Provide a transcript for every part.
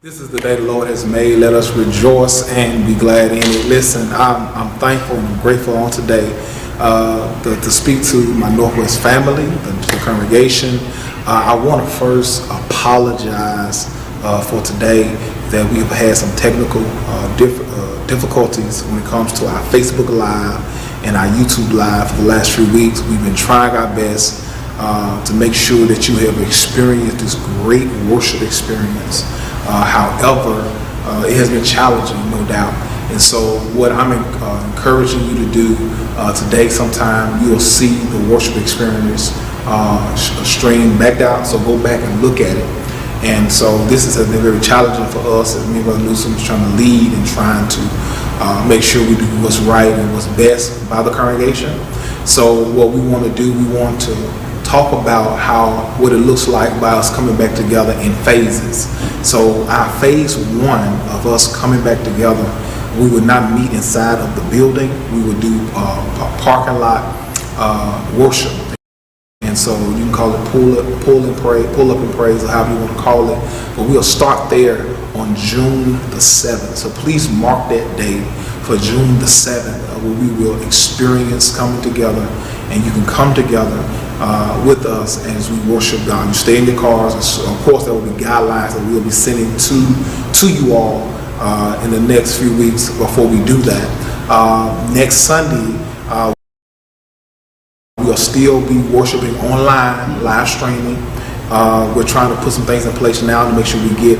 This is the day the Lord has made. Let us rejoice and be glad in it. Listen, I'm thankful and grateful on today to speak to my Northwest family, the congregation. I want to first apologize for today that we've had some technical difficulties when it comes to our Facebook Live and our YouTube Live for the last few weeks. We've been trying our best to make sure that you have experienced this great worship experience. However, it has been challenging, no doubt. And so what I'm encouraging you to do today, sometime you'll see the worship experience streamed back out, so go back and look at it. And so this has been very challenging for us as me and Brother Newsom is trying to lead and trying to make sure we do what's right and what's best by the congregation. So what we want to do, we want to talk about what it looks like by us coming back together in phases. So our phase one of us coming back together, we would not meet inside of the building. We would do a parking lot worship. And so you can call it pull up and praise, or however you want to call it. But we'll start there on June the 7th. So please mark that date for June the 7th, where we will experience coming together, and you can come together with us as we worship God. You stay in your cars. Of course, there will be guidelines that we'll be sending to you all in the next few weeks before we do that. Next Sunday, we'll still be worshiping online, live streaming. We're trying to put some things in place now to make sure we get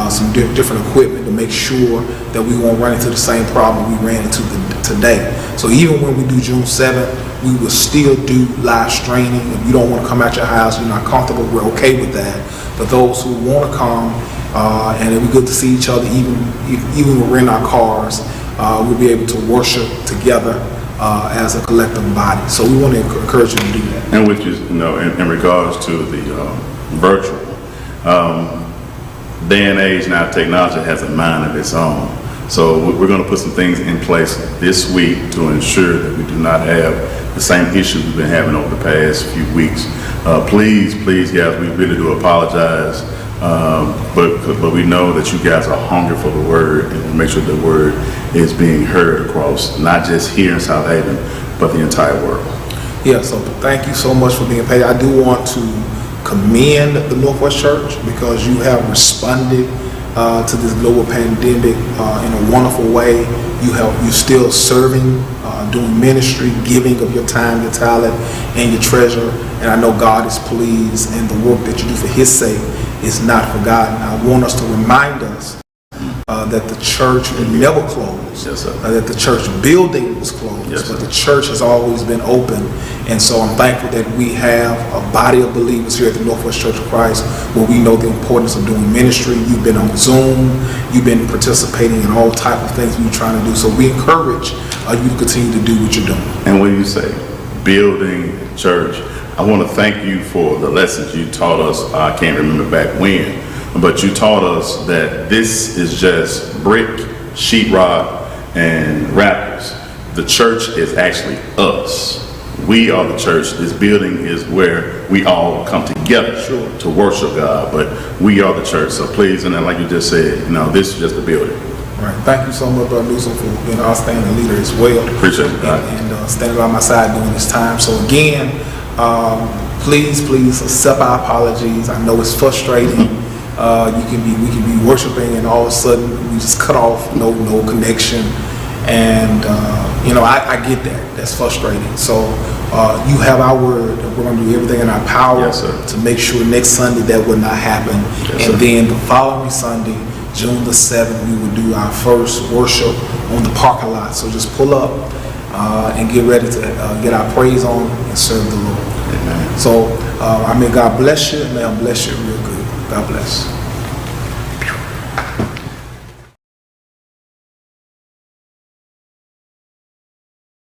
some different equipment to make sure that we won't run into the same problem we ran into today. So even when we do June 7th, we will still do live streaming. If you don't want to come out your house, you're not comfortable, we're okay with that. But those who want to come, and it'll be good to see each other, even when we're in our cars, we'll be able to worship together as a collective body. So we want to encourage you to do that. And with you, in regards to the virtual, day and age now, technology has a mind of its own. So we're going to put some things in place this week to ensure that we do not have the same issues we've been having over the past few weeks. Please, guys, we really do apologize, but we know that you guys are hungry for the word, and we'll make sure the word is being heard across, not just here in South Haven, but the entire world. Yeah, so thank you so much for being patient. I do want to commend the Northwest Church because you have responded to this global pandemic in a wonderful way. You're still serving, doing ministry, giving of your time, your talent, and your treasure. And I know God is pleased, and the work that you do for His sake is not forgotten. I want us to remind us that the church will never close. Yes, sir. That the church building was closed, yes, but the church has always been open. And so I'm thankful that we have a body of believers here at the Northwest Church of Christ where we know the importance of doing ministry. You've been on Zoom, you've been participating in all type of things we're trying to do. So we encourage you to continue to do what you're doing. And when you say building church, I want to thank you for the lessons you taught us. I can't remember back when, but you taught us that this is just brick, sheetrock, and wrappers. The church is actually us. We are the church. This building is where we all come together to worship God, but we are the church. So please, and then like you just said, this is just the building. Right. Thank you so much, Brother Newsom, for being an outstanding leader as well. Appreciate it, and standing by my side during this time. So again, please accept our apologies. I know it's frustrating. We can be worshiping, and all of a sudden we just cut off, no connection, and I get that. That's frustrating. So you have our word, and we're going to do everything in our power, yes, to make sure next Sunday that will not happen. Yes, and then the following Sunday, June the 7th, we will do our first worship on the parking lot. So just pull up and get ready to get our praise on and serve the Lord. Amen. So may God bless you, and may I bless you real good. God bless.